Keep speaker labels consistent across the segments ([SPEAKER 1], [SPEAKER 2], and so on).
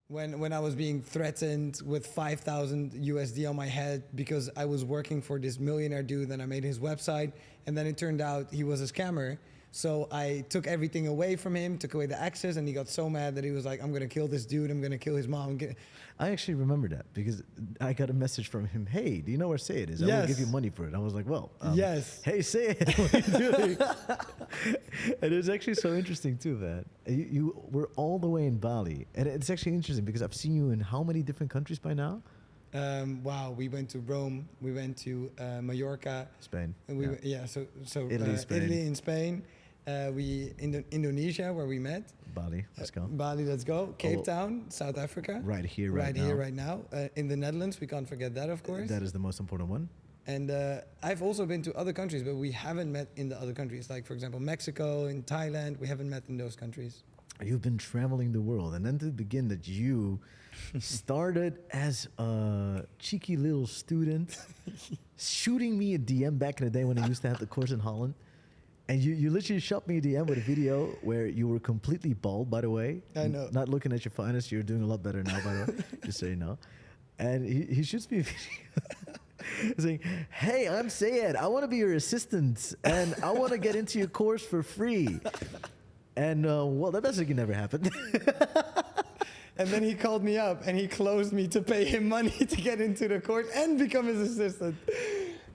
[SPEAKER 1] when I was being threatened with 5,000 USD on my head because I was working for this millionaire dude, and I made his website, and then it turned out he was a scammer. So I took everything away from him, took away the access, and he got so mad that he was like, I'm going to kill this dude, I'm going to kill his mom.
[SPEAKER 2] I actually remember that because I got a message from him. Hey, do you know where Seyed is? I will give you money for it. I was like, well,
[SPEAKER 1] yes.
[SPEAKER 2] Hey, Seyed, what are you doing? And it was actually so interesting too, man. You were all the way in Bali. And it's actually interesting because I've seen you in how many different countries by now?
[SPEAKER 1] Wow, we went to Rome, we went to Mallorca,
[SPEAKER 2] Spain.
[SPEAKER 1] And so
[SPEAKER 2] Italy, Spain.
[SPEAKER 1] Italy and Spain. Indonesia, where we met.
[SPEAKER 2] Bali, let's go.
[SPEAKER 1] Bali, let's go. Cape Town, South Africa.
[SPEAKER 2] Right here,
[SPEAKER 1] right now. In the Netherlands, we can't forget that, of course.
[SPEAKER 2] That is the most important one.
[SPEAKER 1] And I've also been to other countries, but we haven't met in the other countries. Like, for example, Mexico and Thailand, we haven't met in those countries.
[SPEAKER 2] You've been traveling the world. And then to begin that you started as a cheeky little student, shooting me a DM back in the day when I used to have the course in Holland. And you literally shot me a DM with a video where you were completely bald, by the way.
[SPEAKER 1] I know.
[SPEAKER 2] Not looking at your finest. You're doing a lot better now, by the way. Just so you know. And he shoots me a video saying, hey, I'm Seyed. I want to be your assistant. And I want to get into your course for free. And, well, that basically never happened.
[SPEAKER 1] And then he called me up and he closed me to pay him money to get into the course and become his assistant.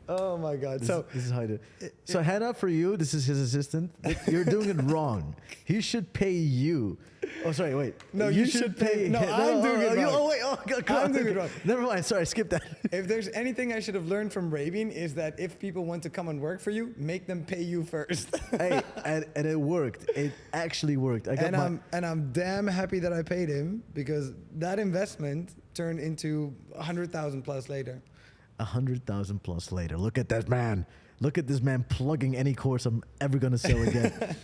[SPEAKER 1] Oh my God!
[SPEAKER 2] This is how I do. So Hannah, for you, this is his assistant. You're doing it wrong. He should pay you. Oh, sorry, wait.
[SPEAKER 1] No, you should pay. No, I'm doing it wrong. I'm doing it wrong.
[SPEAKER 2] Never mind. Sorry, skip that.
[SPEAKER 1] If there's anything I should have learned from Rabin is that if people want to come and work for you, make them pay you first.
[SPEAKER 2] Hey, and it worked. It actually worked.
[SPEAKER 1] I'm damn happy that I paid him because that investment turned into 100,000 plus later.
[SPEAKER 2] 100,000 plus later. Look at that man. Look at this man plugging any course I'm ever gonna sell again.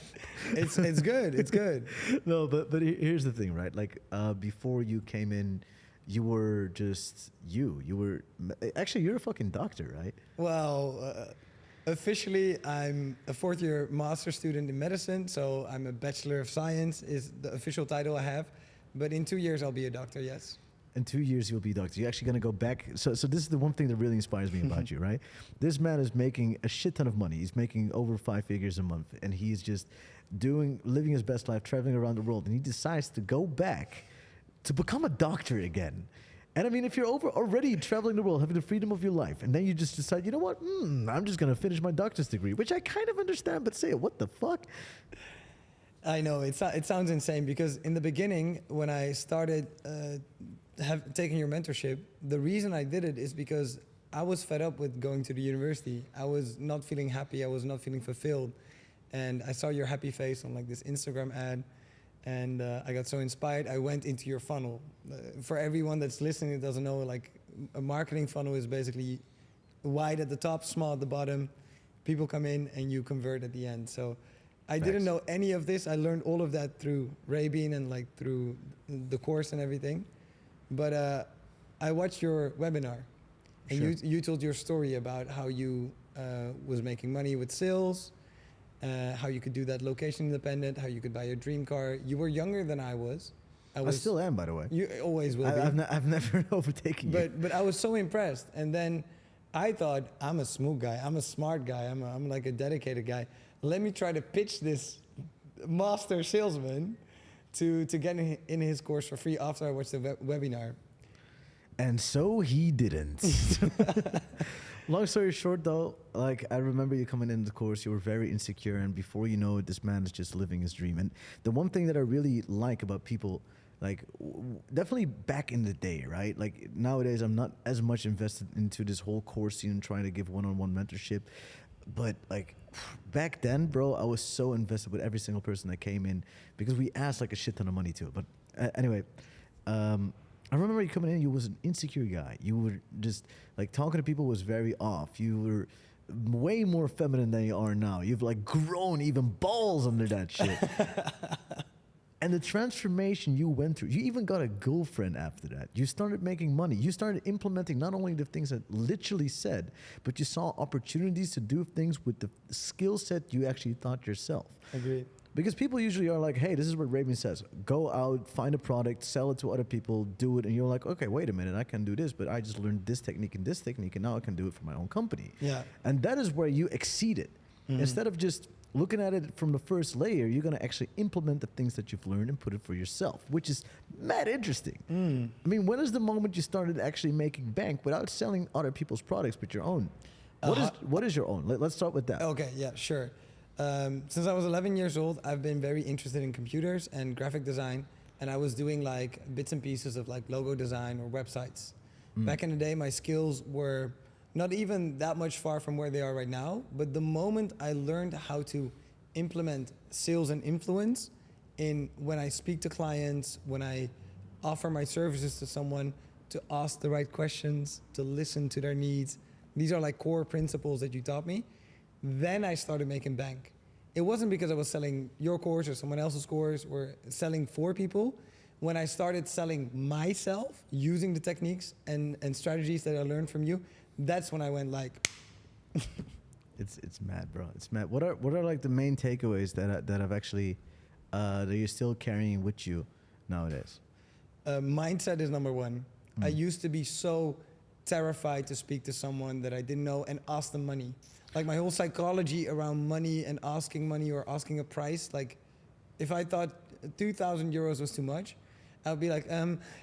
[SPEAKER 1] It's good. It's good.
[SPEAKER 2] No, but here's the thing, right? Like before you came in, you were just you. You were actually you're a fucking doctor, right?
[SPEAKER 1] Well, officially I'm a fourth year master student in medicine, so I'm a Bachelor of Science is the official title I have. But in 2 years I'll be a doctor. Yes.
[SPEAKER 2] In 2 years, you'll be a doctor. You're actually going to go back. So this is the one thing that really inspires me about you, right? This man is making a shit ton of money. He's making over 5 figures a month. And he's just living his best life, traveling around the world. And he decides to go back to become a doctor again. And I mean, if you're already traveling the world, having the freedom of your life, and then you just decide, you know what? I'm just going to finish my doctor's degree, which I kind of understand, but say, what the fuck?
[SPEAKER 1] I know, it sounds insane because in the beginning, when I started taking your mentorship, the reason I did it is because I was fed up with going to the university. I was not feeling happy. I was not feeling fulfilled. And I saw your happy face on like this Instagram ad, and I got so inspired. I went into your funnel. For everyone that's listening that doesn't know, like a marketing funnel is basically wide at the top, small at the bottom. People come in and you convert at the end. So I didn't know any of this. I learned all of that through Rabin and like through the course and everything. But I watched your webinar, and
[SPEAKER 2] Sure.
[SPEAKER 1] you told your story about how you was making money with sales, how you could do that location independent, how you could buy your dream car. You were younger than I was.
[SPEAKER 2] I still am, by the way.
[SPEAKER 1] You always will be.
[SPEAKER 2] I've never overtaken you.
[SPEAKER 1] But I was so impressed. And then I thought, I'm a smooth guy. I'm a smart guy. I'm like a dedicated guy. Let me try to pitch this master salesman to get in his course for free after I watched the webinar.
[SPEAKER 2] And so he didn't. Long story short, though, like I remember you coming into the course, you were very insecure, and before you know it, this man is just living his dream. And the one thing that I really like about people, like definitely back in the day, right? Like nowadays, I'm not as much invested into this whole course scene and trying to give one-on-one mentorship. But like back then, bro, I was so invested with every single person that came in because we asked like a shit ton of money too. But anyway, I remember you coming in, you was an insecure guy. You were just like talking to people was very off. You were way more feminine than you are now. You've like grown even balls under that shit. And the transformation you went through, you even got a girlfriend after that. You started making money. You started implementing not only the things that literally said, but you saw opportunities to do things with the skill set you actually thought yourself.
[SPEAKER 1] Agreed.
[SPEAKER 2] Because people usually are like, hey, this is what Raven says. Go out, find a product, sell it to other people, do it. And you're like, okay, wait a minute, I can do this, but I just learned this technique, and now I can do it for my own company.
[SPEAKER 1] Yeah.
[SPEAKER 2] And that is where you exceeded. Instead of just looking at it from the first layer, you're going to actually implement the things that you've learned and put it for yourself, which is mad interesting. I mean, when is the moment you started actually making bank without selling other people's products but your own? What is your own? Let's start with that.
[SPEAKER 1] Okay, yeah, sure. Since I was 11 years old, I've been very interested in computers and graphic design, and I was doing like bits and pieces of like logo design or websites. Back in the day, my skills were not even that much far from where they are right now, but the moment I learned how to implement sales and influence in when I speak to clients, when I offer my services to someone, to ask the right questions, to listen to their needs, these are like core principles that you taught me. Then I started making bank. It wasn't because I was selling your course or someone else's course or selling for people. When I started selling myself using the techniques and strategies that I learned from you, that's when I went like,
[SPEAKER 2] It's mad, bro. It's mad. What are like the main takeaways that have actually that you're still carrying with you nowadays?
[SPEAKER 1] mindset is number one. I used to be so terrified to speak to someone that I didn't know and ask them money. Like my whole psychology around money and asking money or asking a price, like if I thought 2,000 euros was too much, I would be like,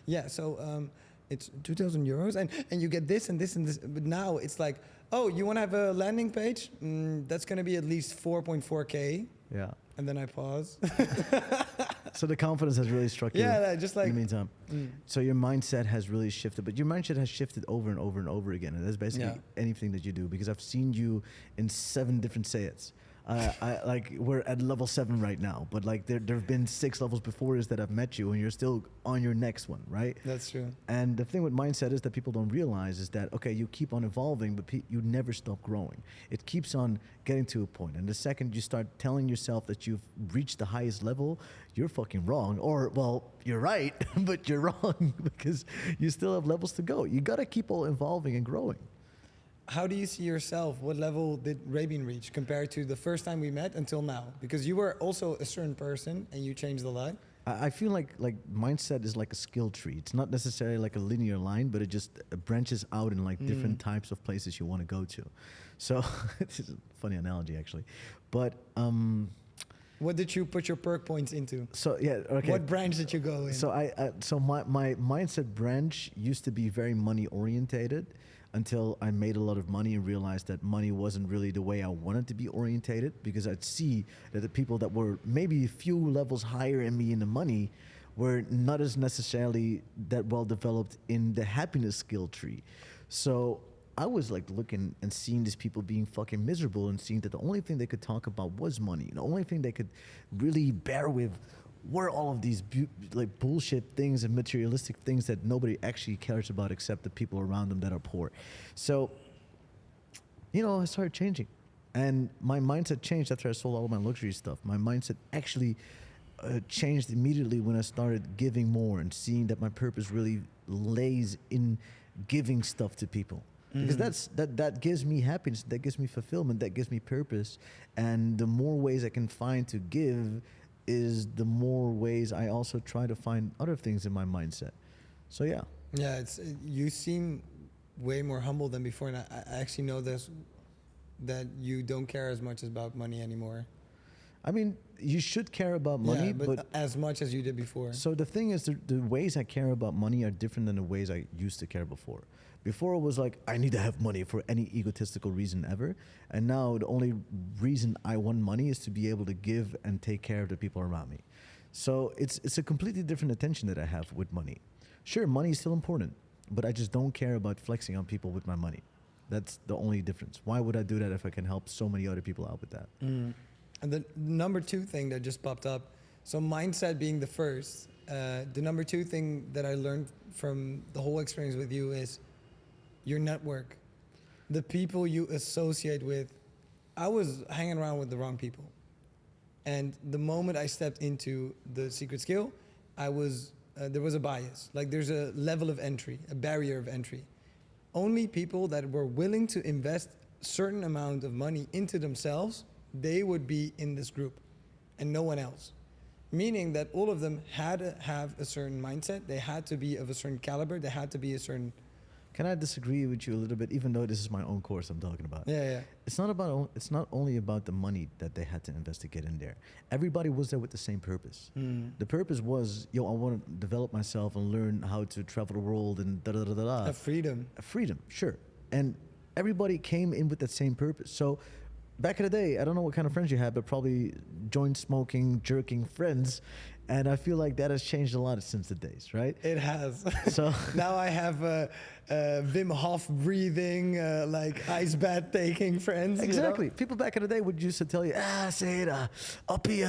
[SPEAKER 1] yeah, so it's 2,000 euros and you get this and this and this. But now it's like, oh, you want to have a landing page? That's going to be at least 4.4K.
[SPEAKER 2] Yeah.
[SPEAKER 1] And then I pause.
[SPEAKER 2] So the confidence has really struck you.
[SPEAKER 1] Yeah, just like
[SPEAKER 2] in the meantime. So your mindset has really shifted, but your mindset has shifted over and over and over again. And that's basically anything that you do, because I've seen you in 7 different Seyeds. We're at level 7 right now, but like there have been 6 levels before us that I've met you, and you're still on your next one, right?
[SPEAKER 1] That's true.
[SPEAKER 2] And the thing with mindset is that people don't realize is that, okay, you keep on evolving, but you never stop growing. It keeps on getting to a point. And the second you start telling yourself that you've reached the highest level, you're fucking wrong. Or, well, you're right, but you're wrong because you still have levels to go. You got to keep on evolving and growing.
[SPEAKER 1] How do you see yourself? What level did Rabin reach compared to the first time we met until now? Because you were also a certain person and you changed a lot.
[SPEAKER 2] I feel like mindset is like a skill tree. It's not necessarily like a linear line, but it just branches out in like different types of places you want to go to. So it's a funny analogy actually, but
[SPEAKER 1] what did you put your perk points into?
[SPEAKER 2] So yeah, okay.
[SPEAKER 1] What branch did you go in?
[SPEAKER 2] So so my mindset branch used to be very money orientated, until I made a lot of money and realized that money wasn't really the way I wanted to be orientated, because I'd see that the people that were maybe a few levels higher in me in the money were not as necessarily that well developed in the happiness skill tree. So I was like looking and seeing these people being fucking miserable and seeing that the only thing they could talk about was money. The only thing they could really bear with were all of these like bullshit things and materialistic things that nobody actually cares about except the people around them that are poor. So, I started changing, and my mindset changed after I sold all of my luxury stuff. My mindset actually changed immediately when I started giving more and seeing that my purpose really lays in giving stuff to people. Because that gives me happiness, that gives me fulfillment, that gives me purpose, and the more ways I can find to give is the more ways I also try to find other things in my mindset. So yeah.
[SPEAKER 1] Yeah, you seem way more humble than before, and I actually know this, that you don't care as much about money anymore.
[SPEAKER 2] I mean, you should care about money,
[SPEAKER 1] but as much as you did before.
[SPEAKER 2] So the thing is, the ways I care about money are different than the ways I used to care before. Before it was like, I need to have money for any egotistical reason ever. And now the only reason I want money is to be able to give and take care of the people around me. So it's a completely different attention that I have with money. Sure, money is still important, but I just don't care about flexing on people with my money. That's the only difference. Why would I do that if I can help so many other people out with that?
[SPEAKER 1] And the number 2 thing that just popped up, so mindset being the first, the number 2 thing that I learned from the whole experience with you is your network. The people you associate with. I was hanging around with the wrong people. And the moment I stepped into the secret skill, there was a bias. Like there's a level of entry, a barrier of entry. Only people that were willing to invest certain amount of money into themselves, they would be in this group. and no one else. Meaning that all of them had to have a certain mindset. They had to be of a certain caliber. They had to be a certain...
[SPEAKER 2] Can I disagree with you a little bit, even though this is my own course I'm talking about?
[SPEAKER 1] Yeah.
[SPEAKER 2] It's not only about the money that they had to invest to get in there. Everybody was there with the same purpose. The purpose was, I want to develop myself and learn how to travel the world and da-da-da-da-da.
[SPEAKER 1] Freedom.
[SPEAKER 2] Freedom, sure. And everybody came in with that same purpose. So back in the day, I don't know what kind of friends you had, but probably joint smoking, jerking friends. And I feel like that has changed a lot since the days, right?
[SPEAKER 1] It has.
[SPEAKER 2] So
[SPEAKER 1] now I have Wim Hof breathing, like ice bath taking friends.
[SPEAKER 2] Exactly. People back in the day would used to tell you, Seyed, uppie,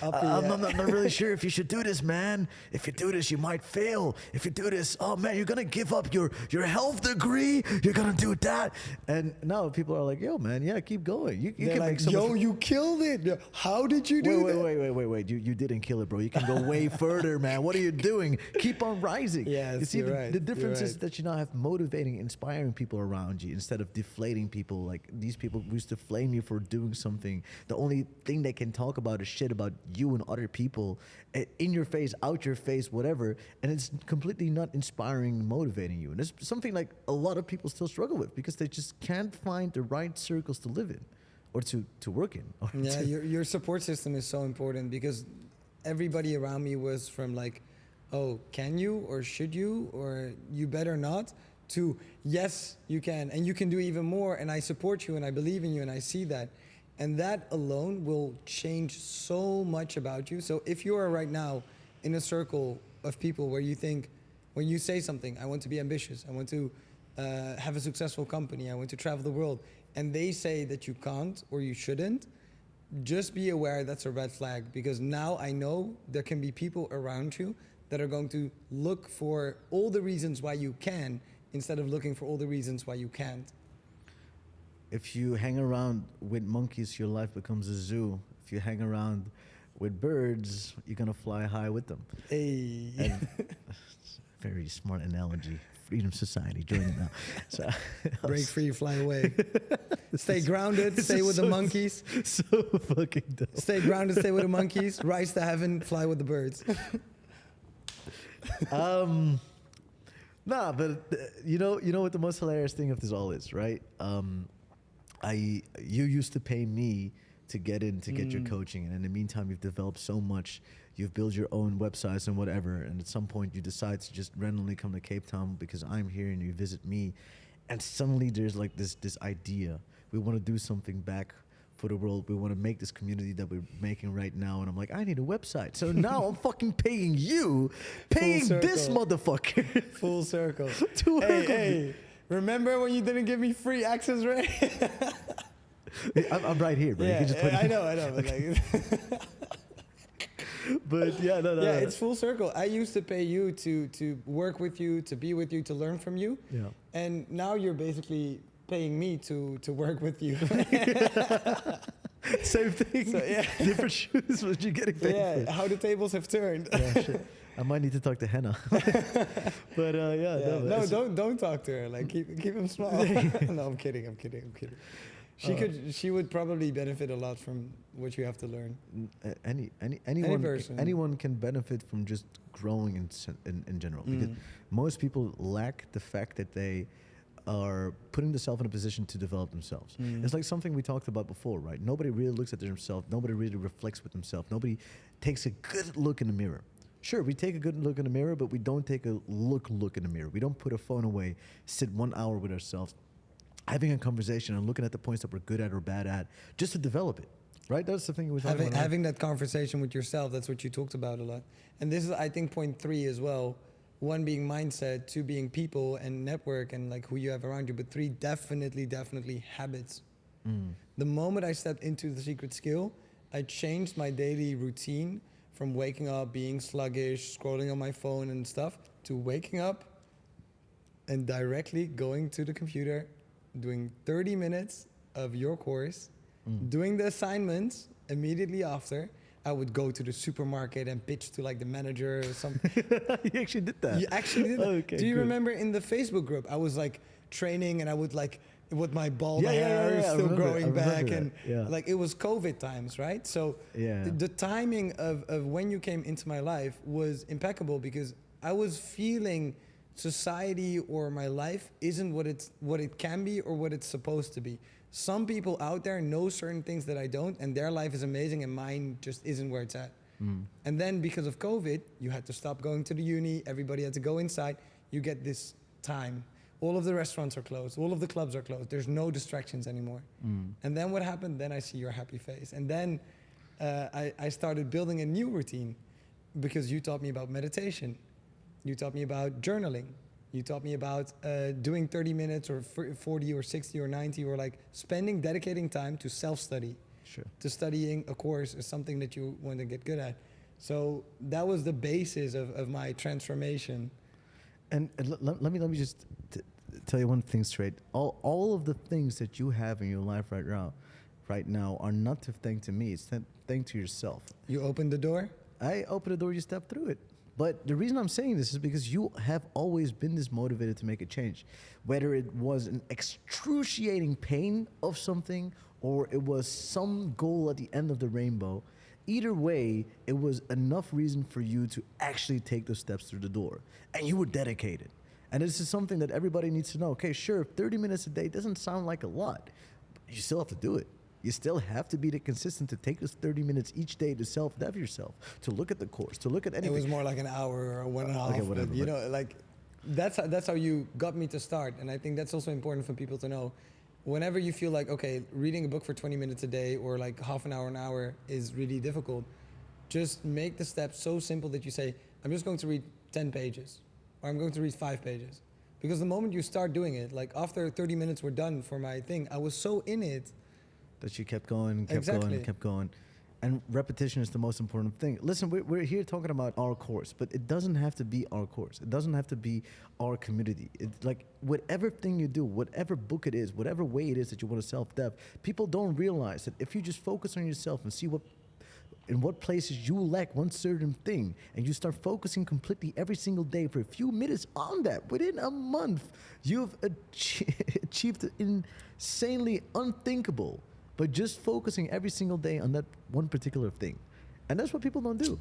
[SPEAKER 2] I'm not really sure if you should do this, man. If you do this, you might fail. If you do this, oh man, you're gonna give up your health degree. You're gonna do that. And now people are like, yo, man, yeah, keep going. You can
[SPEAKER 1] like,
[SPEAKER 2] make so
[SPEAKER 1] yo,
[SPEAKER 2] much.
[SPEAKER 1] you killed it. How did you do that?
[SPEAKER 2] Wait. You didn't kill it, bro. You can go way further, man. What are you doing? Keep on rising.
[SPEAKER 1] Yes,
[SPEAKER 2] you see,
[SPEAKER 1] you're right.
[SPEAKER 2] The difference
[SPEAKER 1] You're
[SPEAKER 2] is
[SPEAKER 1] right.
[SPEAKER 2] that you now have motivating, inspiring people around you instead of deflating people. Like these people used to flame you for doing something. The only thing they can talk about is shit about you and other people, in your face, out your face, whatever. And it's completely not inspiring, motivating you. And it's something like a lot of people still struggle with because they just can't find the right circles to live in or to work in.
[SPEAKER 1] Yeah, your support system is so important because everybody around me was from like, oh, can you or should you or you better not, to yes, you can and you can do even more and I support you and I believe in you and I see that. And that alone will change so much about you. So if you are right now in a circle of people where you think, when you say something, I want to be ambitious, I want to have a successful company, I want to travel the world, and they say that you can't or you shouldn't, just be aware that's a red flag, because now I know there can be people around you that are going to look for all the reasons why you can instead of looking for all the reasons why you can't.
[SPEAKER 2] If you hang around with monkeys, your life becomes a zoo. If you hang around with birds, you're gonna fly high with them.
[SPEAKER 1] Hey.
[SPEAKER 2] And very smart analogy. Freedom Society, join it now. So,
[SPEAKER 1] Break free, fly away. Stay grounded, stay with the monkeys.
[SPEAKER 2] So fucking dumb.
[SPEAKER 1] Stay grounded, stay with the monkeys. Rise to heaven, fly with the birds.
[SPEAKER 2] Nah, but you know what the most hilarious thing of this all is, right? You used to pay me to get your coaching, and in the meantime, you've developed so much. You've built your own websites and whatever, and at some point, you decide to just randomly come to Cape Town because I'm here, and you visit me, and suddenly there's like this idea. We want to do something back for the world. We want to make this community that we're making right now. And I'm like, I need a website. So now I'm fucking paying you, paying this motherfucker.
[SPEAKER 1] Full circle.
[SPEAKER 2] To work with me.
[SPEAKER 1] Hey, remember when you didn't give me free access, right?
[SPEAKER 2] I'm right here, bro. You can just put
[SPEAKER 1] I know. But, like,
[SPEAKER 2] but yeah, no.
[SPEAKER 1] Yeah, it's full circle. I used to pay you to work with you, to be with you, to learn from you.
[SPEAKER 2] Yeah.
[SPEAKER 1] And now you're basically paying me to work with you.
[SPEAKER 2] Same thing.
[SPEAKER 1] So, yeah.
[SPEAKER 2] Different shoes, but you're getting paid.
[SPEAKER 1] Yeah,
[SPEAKER 2] for.
[SPEAKER 1] how the tables have turned.
[SPEAKER 2] Yeah, shit. I might need to talk to Henna. But yeah.
[SPEAKER 1] No, don't talk to her. Like keep him small. No, I'm kidding. She would probably benefit a lot from what you have to learn.
[SPEAKER 2] Anyone can benefit from just growing in general, because most people lack the fact that they are putting themselves in a position to develop themselves. It's like something we talked about before, right? Nobody really looks at themselves. Nobody really reflects with themselves. Nobody takes a good look in the mirror. Sure, we take a good look in the mirror, but we don't take a look in the mirror. We don't put a phone away, sit 1 hour with ourselves, having a conversation and looking at the points that we're good at or bad at, just to develop it, right? That's the thing we were talking about.
[SPEAKER 1] Having that conversation with yourself, that's what you talked about a lot. And this is, I think, point 3 as well. 1 being mindset, 2 being people and network and like who you have around you, but 3 definitely habits. The moment I stepped into the secret skill, I changed my daily routine from waking up, being sluggish, scrolling on my phone and stuff, to waking up and directly going to the computer, doing 30 minutes of your course, doing the assignments immediately after. I would go to the supermarket and pitch to like the manager or something.
[SPEAKER 2] You actually did that?
[SPEAKER 1] You actually did that.
[SPEAKER 2] Okay,
[SPEAKER 1] Do you
[SPEAKER 2] good.
[SPEAKER 1] remember in the Facebook group, I was like training and I would like with my bald
[SPEAKER 2] Yeah, yeah,
[SPEAKER 1] hair
[SPEAKER 2] yeah, yeah, I
[SPEAKER 1] still
[SPEAKER 2] remember- I
[SPEAKER 1] growing
[SPEAKER 2] remember
[SPEAKER 1] back,
[SPEAKER 2] that,
[SPEAKER 1] and
[SPEAKER 2] yeah.
[SPEAKER 1] like it was COVID times, right? So
[SPEAKER 2] Yeah.
[SPEAKER 1] the timing of when you came into my life was impeccable because I was feeling society or my life isn't what it can be or what it's supposed to be. Some people out there know certain things that I don't, and their life is amazing, and mine just isn't where it's at. And then because of COVID, you had to stop going to the uni. Everybody had to go inside. You get this time. All of the restaurants are closed. All of the clubs are closed. There's no distractions anymore. And then what happened? Then I see your happy face. And then I started building a new routine because you taught me about meditation. You taught me about journaling. You taught me about doing 30 minutes or 40 or 60 or 90 or like dedicating time to self-study.
[SPEAKER 2] Sure.
[SPEAKER 1] To studying a course or something that you want to get good at. So that was the basis of my transformation.
[SPEAKER 2] And let me just tell you one thing straight. All of the things that you have in your life right now are not to thank to me. It's thank to yourself.
[SPEAKER 1] You opened the door?
[SPEAKER 2] I opened the door, you step through it. But the reason I'm saying this is because you have always been this motivated to make a change. Whether it was an excruciating pain of something or it was some goal at the end of the rainbow, either way, it was enough reason for you to actually take those steps through the door. And you were dedicated. And this is something that everybody needs to know. Okay, sure, 30 minutes a day doesn't sound like a lot, but you still have to do it. You still have to be consistent to take those 30 minutes each day to self-dev yourself, to look at the course, to look at anything.
[SPEAKER 1] It was more like an hour or 1.5.
[SPEAKER 2] Okay, whatever,
[SPEAKER 1] but, you know, like that's how you got me to start. And I think that's also important for people to know. Whenever you feel like, okay, reading a book for 20 minutes a day or like half an hour is really difficult, just make the steps so simple that you say, I'm just going to read 10 pages or I'm going to read 5 pages. Because the moment you start doing it, like after 30 minutes were done for my thing, I was so in it.
[SPEAKER 2] That you kept going, kept
[SPEAKER 1] Exactly.
[SPEAKER 2] going, kept going. And repetition is the most important thing. Listen, we're here talking about our course, but it doesn't have to be our course. It doesn't have to be our community. It's like whatever thing you do, whatever book it is, whatever way it is that you want to self-dev, people don't realize that if you just focus on yourself and see in what places you lack one certain thing, and you start focusing completely every single day for a few minutes on that, within a month, you've achieved insanely unthinkable. But just focusing every single day on that one particular thing. And that's what people don't do.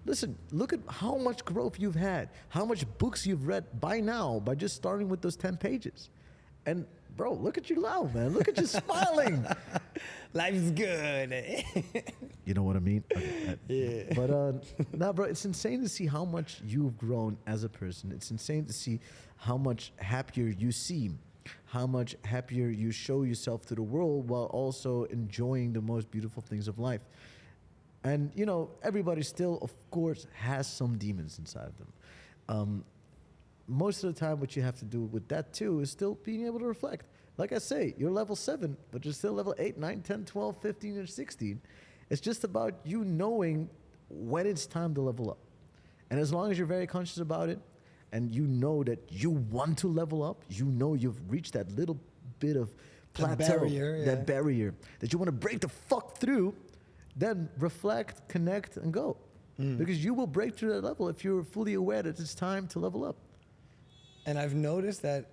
[SPEAKER 2] Listen, look at how much growth you've had, how much books you've read by now by just starting with those 10 pages. And bro, look at you now, man. Look at you smiling.
[SPEAKER 1] Life's good.
[SPEAKER 2] You know what I mean?
[SPEAKER 1] Yeah.
[SPEAKER 2] But nah, bro, it's insane to see how much you've grown as a person. It's insane to see how much happier you seem. How much happier you show yourself to the world while also enjoying the most beautiful things of life. And, you know, everybody still, of course, has some demons inside of them. Most of the time, what you have to do with that, too, is still being able to reflect. Like I say, you're level 7, but you're still level 8, 9, 10, 12, 15, or 16. It's just about you knowing when it's time to level up. And as long as you're very conscious about it, and you know that you want to level up, you know you've reached that little bit of plateau, that barrier that you want to break the fuck through, then reflect, connect, and go. Because you will break through that level if you're fully aware that it's time to level up.
[SPEAKER 1] And I've noticed that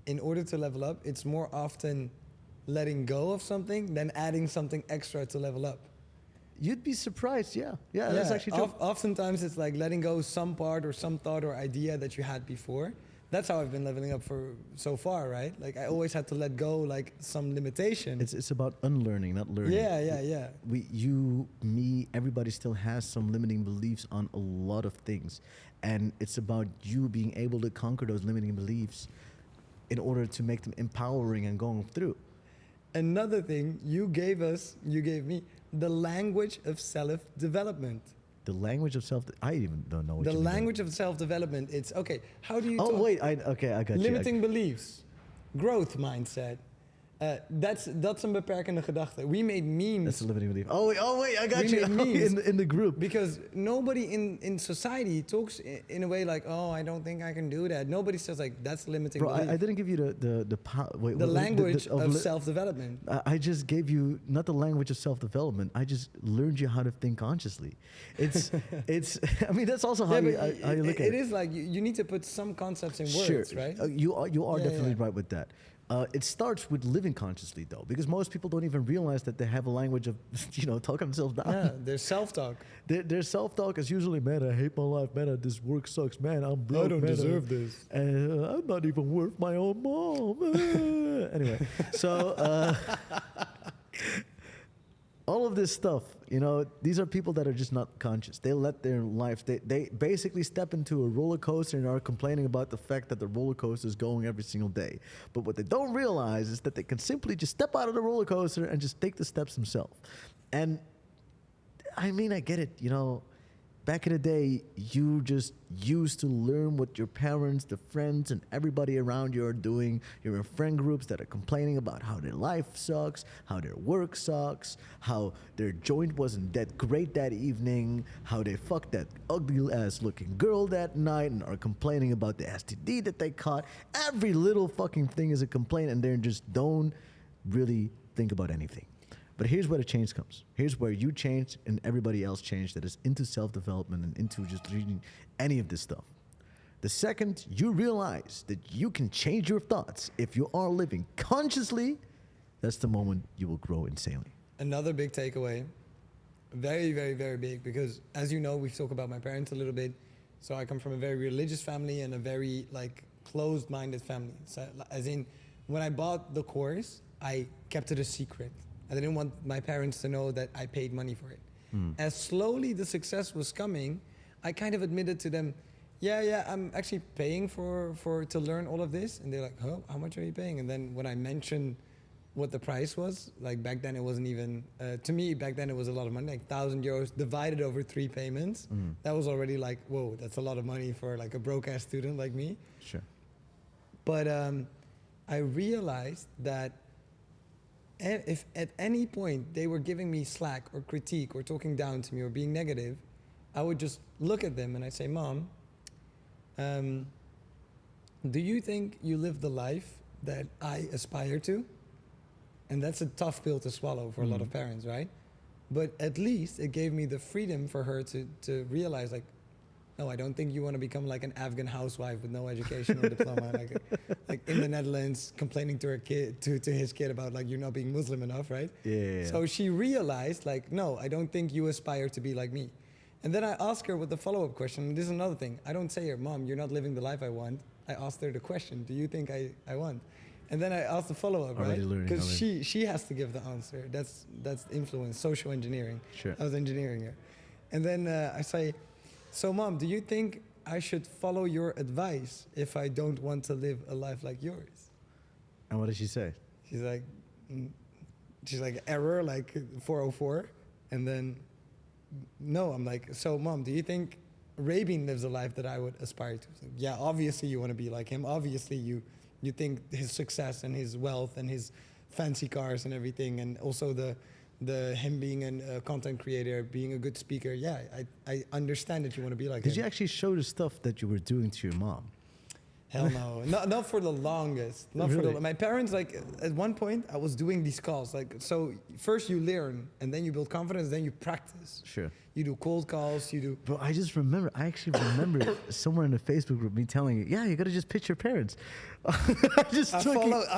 [SPEAKER 1] in order to level up, it's more often letting go of something than adding something extra to level up.
[SPEAKER 2] You'd be surprised, yeah. Yeah, that's actually true.
[SPEAKER 1] Oftentimes it's like letting go some part or some thought or idea that you had before. That's how I've been leveling up for so far, right? Like I always had to let go like some limitation.
[SPEAKER 2] It's about unlearning, not learning.
[SPEAKER 1] Yeah.
[SPEAKER 2] You, me, everybody still has some limiting beliefs on a lot of things. And it's about you being able to conquer those limiting beliefs in order to make them empowering and going through.
[SPEAKER 1] Another thing you gave me, the language of self-development.
[SPEAKER 2] The language of I even don't know what
[SPEAKER 1] the
[SPEAKER 2] you mean.
[SPEAKER 1] The language of self-development, it's, okay, how do you
[SPEAKER 2] Oh, wait, I got you.
[SPEAKER 1] Limiting beliefs, growth mindset. Dat is een beperkende gedachte. We made memes.
[SPEAKER 2] That's a limiting belief. Oh wait, I got
[SPEAKER 1] we
[SPEAKER 2] you.
[SPEAKER 1] Made memes
[SPEAKER 2] in the group.
[SPEAKER 1] Because nobody in society talks in a way like, oh, I don't think I can do that. Nobody says like, that's limiting belief.
[SPEAKER 2] I didn't give you the
[SPEAKER 1] language of self-development.
[SPEAKER 2] I just gave you not the language of self-development. I just learned you how to think consciously. It's I mean, that's also how you look at it.
[SPEAKER 1] It is like you need to put some concepts in words, right?
[SPEAKER 2] You are definitely right with that. It starts with living consciously, though, because most people don't even realize that they have a language of, talking themselves down.
[SPEAKER 1] Yeah, there's self-talk.
[SPEAKER 2] Their self-talk is usually, man, I hate my life, man, this work sucks, man, I'm broke,
[SPEAKER 1] I don't
[SPEAKER 2] man,
[SPEAKER 1] deserve this.
[SPEAKER 2] I'm not even worth my own mom. Anyway, so all of this stuff, these are people that are just not conscious. They let their life, they basically step into a roller coaster and are complaining about the fact that the roller coaster is going every single day. But what they don't realize is that they can simply just step out of the roller coaster and just take the steps themselves. And I mean, I get it, back in the day, you just used to learn what your parents, the friends, and everybody around you are doing. You're in friend groups that are complaining about how their life sucks, how their work sucks, how their joint wasn't that great that evening, how they fucked that ugly-ass looking girl that night and are complaining about the STD that they caught. Every little fucking thing is a complaint, and they just don't really think about anything. But here's where the change comes. Here's where you change and everybody else change that is into self-development and into just reading any of this stuff. The second you realize that you can change your thoughts if you are living consciously, that's the moment you will grow insanely.
[SPEAKER 1] Another big takeaway, very, very, very big, because as you know, we've talked about my parents a little bit. So I come from a very religious family and a very closed-minded family. So, as in, when I bought the course, I kept it a secret. I didn't want my parents to know that I paid money for it. As slowly the success was coming, I kind of admitted to them, yeah, I'm actually paying to learn all of this. And they're like, huh, how much are you paying? And then when I mentioned what the price was, back then it wasn't even, to me, back then it was a lot of money, 1,000 euros divided over 3 payments. That was already whoa, that's a lot of money for a broke-ass student like me.
[SPEAKER 2] Sure.
[SPEAKER 1] But I realized that if at any point they were giving me slack or critique or talking down to me or being negative, I would just look at them and I'd say, Mom, do you think you live the life that I aspire to? And that's a tough pill to swallow for a lot of parents, right? But at least it gave me the freedom for her to realize, no, I don't think you want to become an Afghan housewife with no education or diploma, like in the Netherlands, complaining to her kid, to his kid about you're not being Muslim enough, right?
[SPEAKER 2] Yeah.
[SPEAKER 1] So she realized, no, I don't think you aspire to be like me. And then I asked her with the follow-up question. And this is another thing. I don't say to her, Mom, you're not living the life I want. I asked her the question, do you think I want? And then I asked the follow-up, right? Because she has to give the answer. That's influence, social engineering.
[SPEAKER 2] Sure.
[SPEAKER 1] I was engineering her. And then I say, so Mom, do you think I should follow your advice if I don't want to live a life like yours?
[SPEAKER 2] And what did she say?
[SPEAKER 1] She's like, error, 404. And then, no, I'm like, so Mom, do you think Rabin lives a life that I would aspire to? Like, yeah, obviously you want to be like him. Obviously you think his success and his wealth and his fancy cars and everything, and also the him being a content creator, being a good speaker. Yeah, I understand that you want to be like him.
[SPEAKER 2] Did you actually show the stuff that you were doing to your mom?
[SPEAKER 1] Hell no. Not for the longest. Not
[SPEAKER 2] Really?
[SPEAKER 1] for the, my parents, at one point, I was doing these calls. So first you learn, and then you build confidence, then you practice.
[SPEAKER 2] Sure.
[SPEAKER 1] You do cold calls, you do...
[SPEAKER 2] Bro, I actually remember somewhere in the Facebook group me telling you, yeah, you gotta just pitch your parents. I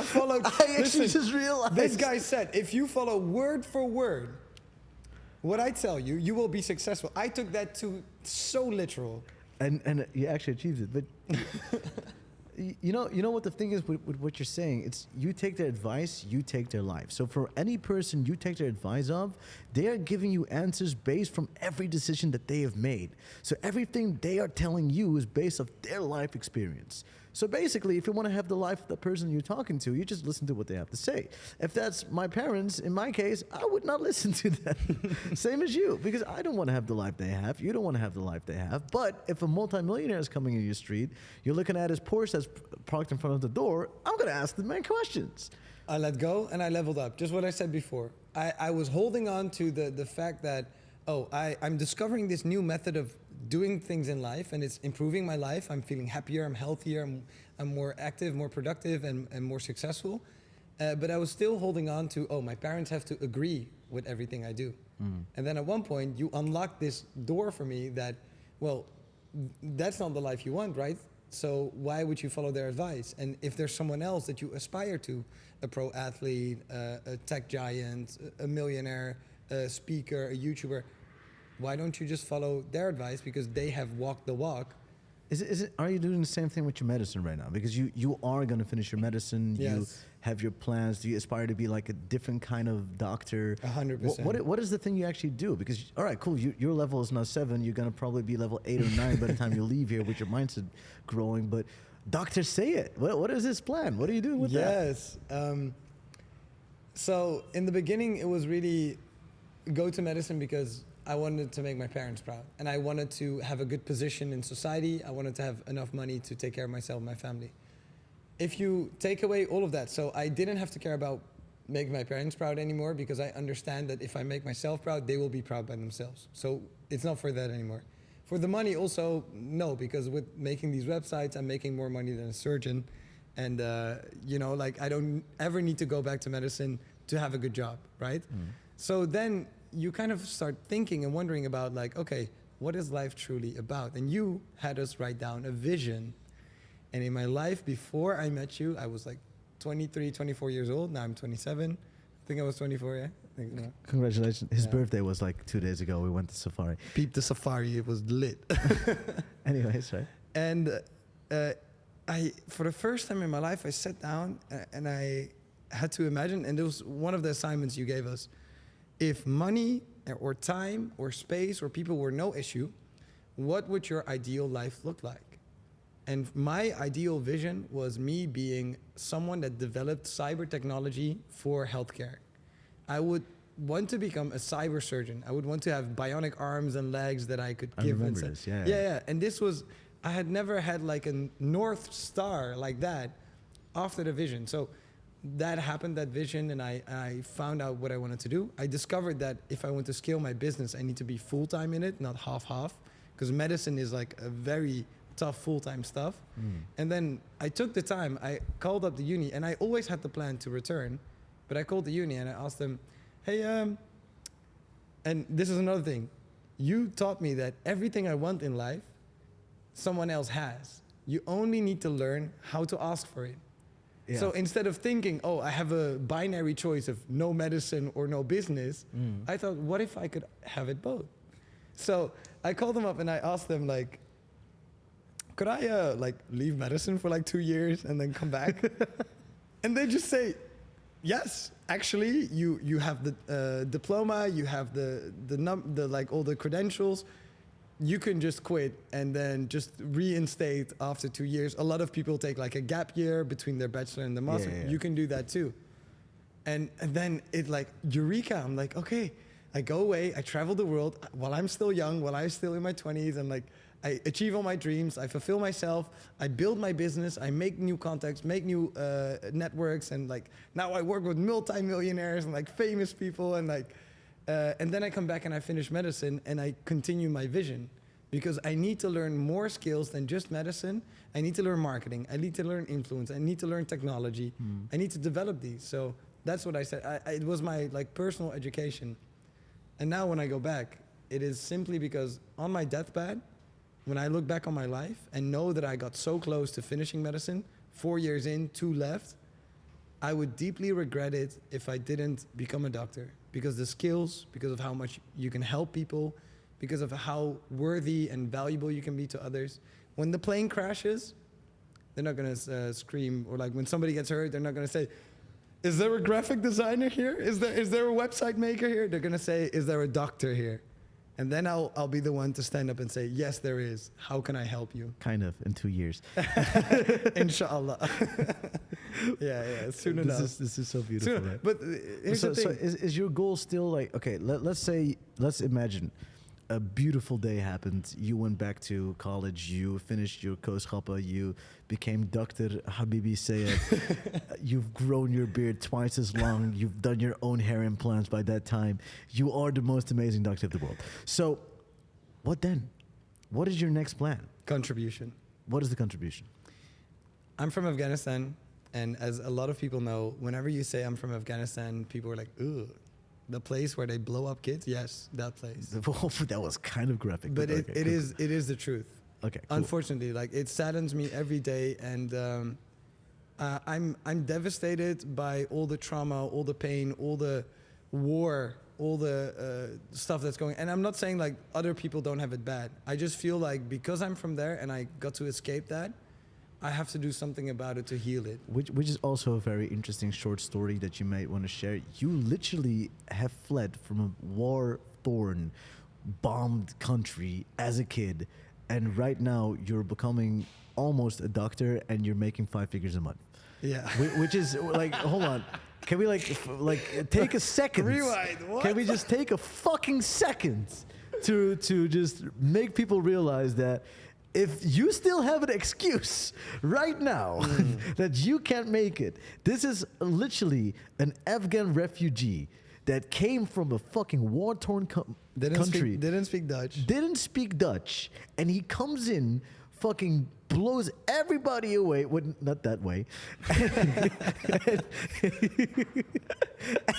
[SPEAKER 1] followed.
[SPEAKER 2] actually just realized.
[SPEAKER 1] This guy said, if you follow word for word what I tell you, you will be successful. I took that to so literal.
[SPEAKER 2] And you actually achieved it. But you know what the thing is with what you're saying? It's you take their advice, you take their life. So for any person you take their advice of, they are giving you answers based from every decision that they have made. So everything they are telling you is based off their life experience. So basically, if you want to have the life of the person you're talking to, you just listen to what they have to say. If that's my parents, in my case, I would not listen to them. Same as you, because I don't want to have the life they have. You don't want to have the life they have. But if a multimillionaire is coming in your street, you're looking at his Porsche that's parked in front of the door, I'm going to ask the man questions.
[SPEAKER 1] I let go and I leveled up. Just what I said before. I was holding on to the fact that, I'm discovering this new method of doing things in life, and it's improving my life. I'm feeling happier, I'm healthier, I'm more active, more productive, and more successful. But I was still holding on to, my parents have to agree with everything I do. And then at one point, you unlock this door for me that, that's not the life you want, right? So why would you follow their advice? And if there's someone else that you aspire to, a pro athlete, a tech giant, a millionaire, a speaker, a YouTuber, why don't you just follow their advice because they have walked the walk?
[SPEAKER 2] Are you doing the same thing with your medicine right now? Because you are going to finish your medicine.
[SPEAKER 1] Yes.
[SPEAKER 2] You have your plans. Do you aspire to be like a different kind of doctor?
[SPEAKER 1] 100%.
[SPEAKER 2] What is the thing you actually do? Because, all right, cool, your level is now 7. You're going to probably be level 8 or 9 by the time you leave here with your mindset growing. But doctors say it. What is this plan? What are you doing with that?
[SPEAKER 1] Yes. So in the beginning, it was really go to medicine because I wanted to make my parents proud. And I wanted to have a good position in society. I wanted to have enough money to take care of myself and my family. If you take away all of that, so I didn't have to care about making my parents proud anymore because I understand that if I make myself proud, they will be proud by themselves. So it's not for that anymore. For the money also, no, because with making these websites, I'm making more money than a surgeon. And, like I don't ever need to go back to medicine to have a good job, right? So then you kind of start thinking and wondering about like, okay, what is life truly about? And you had us write down a vision. And in my life before I met you, I was like 23, 24 years old. Now I'm 27. I think I was 24, yeah? I think, no.
[SPEAKER 2] Congratulations. His birthday was like 2 days ago. We went to safari.
[SPEAKER 1] Peep the safari, it was lit.
[SPEAKER 2] Anyways, right?
[SPEAKER 1] And for the first time in my life, I sat down and I had to imagine, and it was one of the assignments you gave us. If money or time or space or people were no issue, what would your ideal life look like? And my ideal vision was me being someone that developed cyber technology for healthcare. I would want to become a cyber surgeon. I would want to have bionic arms and legs that I could give.
[SPEAKER 2] I remember this, yeah.
[SPEAKER 1] Yeah. And this was, I had never had like a North Star like that after the vision. So that happened, that vision, and I found out what I wanted to do. I discovered that if I want to scale my business, I need to be full-time in it, not half-half, because medicine is like a very tough full-time stuff. And then I took the time, I called up the uni, and I always had the plan to return, but I called the uni and I asked them, hey, and this is another thing. You taught me that everything I want in life, someone else has. You only need to learn how to ask for it. Yeah. So instead of thinking, oh, I have a binary choice of no medicine or no business, I thought, what if I could have it both? So I called them up and I asked them, like, could I leave medicine for like 2 years and then come back? And they just say, yes, actually, you have the diploma, you have the like all the credentials. You can just quit and then just reinstate after 2 years. A lot of people take like a gap year between their bachelor and the master. Yeah. You can do that too. And then it like, eureka, I'm like, okay, I go away, I travel the world while I'm still young, while I'm still in my 20s, and like, I achieve all my dreams, I fulfill myself, I build my business, I make new contacts, make new networks, and like, now I work with multi-millionaires and like famous people, and like, and then I come back and I finish medicine and I continue my vision because I need to learn more skills than just medicine. I need to learn marketing. I need to learn influence. I need to learn technology. I need to develop these. So that's what I said. It was my like personal education. And now when I go back, it is simply because on my deathbed, when I look back on my life and know that I got so close to finishing medicine, 4 years in, 2 left, I would deeply regret it if I didn't become a doctor. Because the skills, because of how much you can help people, because of how worthy and valuable you can be to others. When the plane crashes, they're not gonna scream, or like when somebody gets hurt, they're not gonna say, is there a graphic designer here? Is there a website maker here? They're gonna say, is there a doctor here? And then I'll be the one to stand up and say, yes, there is. How can I help you?
[SPEAKER 2] Kind of, in 2 years.
[SPEAKER 1] Inshallah. yeah, soon enough.
[SPEAKER 2] This is so beautiful. Right?
[SPEAKER 1] But here's the thing.
[SPEAKER 2] So is your goal still like, okay, let's imagine a beautiful day happened. You went back to college, you finished your kooschappa, you became Dr. Habibi Seyed. You've grown your beard twice as long. You've done your own hair implants by that time. You are the most amazing doctor of the world. So what then? What is your next plan?
[SPEAKER 1] Contribution.
[SPEAKER 2] What is the contribution?
[SPEAKER 1] I'm from Afghanistan, and as a lot of people know, whenever you say I'm from Afghanistan, people are like, ooh. The place where they blow up kids? Yes, that place.
[SPEAKER 2] That was kind of graphic.
[SPEAKER 1] But it is the truth.
[SPEAKER 2] Okay, cool.
[SPEAKER 1] Unfortunately, like it saddens me every day, and I'm devastated by all the trauma, all the pain, all the war, all the stuff that's going. And I'm not saying like other people don't have it bad. I just feel like because I'm from there and I got to escape that, I have to do something about it to heal it.
[SPEAKER 2] Which is also a very interesting short story that you might want to share. You literally have fled from a war-torn, bombed country as a kid, and right now you're becoming almost a doctor and you're making 5 figures a month.
[SPEAKER 1] Yeah.
[SPEAKER 2] Which is like, hold on. Can we like take a second?
[SPEAKER 1] Rewind. What?
[SPEAKER 2] Can we just take a fucking second to just make people realize that if you still have an excuse right now that you can't make it, this is literally an Afghan refugee that came from a fucking war-torn country.
[SPEAKER 1] Didn't speak Dutch.
[SPEAKER 2] Didn't speak Dutch, and he comes in, fucking blows everybody away. Well, not that way.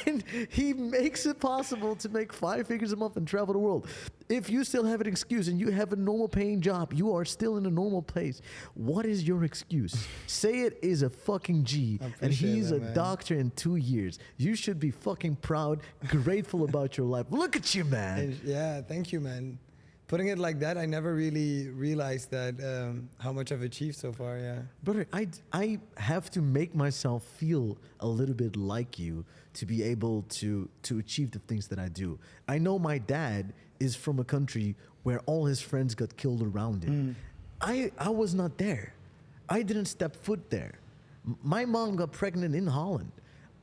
[SPEAKER 2] And he makes it possible to make 5 figures a month and travel the world. If you still have an excuse and you have a normal paying job, you are still in a normal place. What is your excuse? Seyed is a fucking G, and he's a doctor in 2 years. You should be fucking proud, grateful about your life. Look at you, man.
[SPEAKER 1] Yeah, thank you, man. Putting it like that, I never really realized that how much I've achieved so far. Yeah,
[SPEAKER 2] brother, I have to make myself feel a little bit like you to be able to achieve the things that I do. I know my dad is from a country where all his friends got killed around him. I was not there. I didn't step foot there. My mom got pregnant in Holland.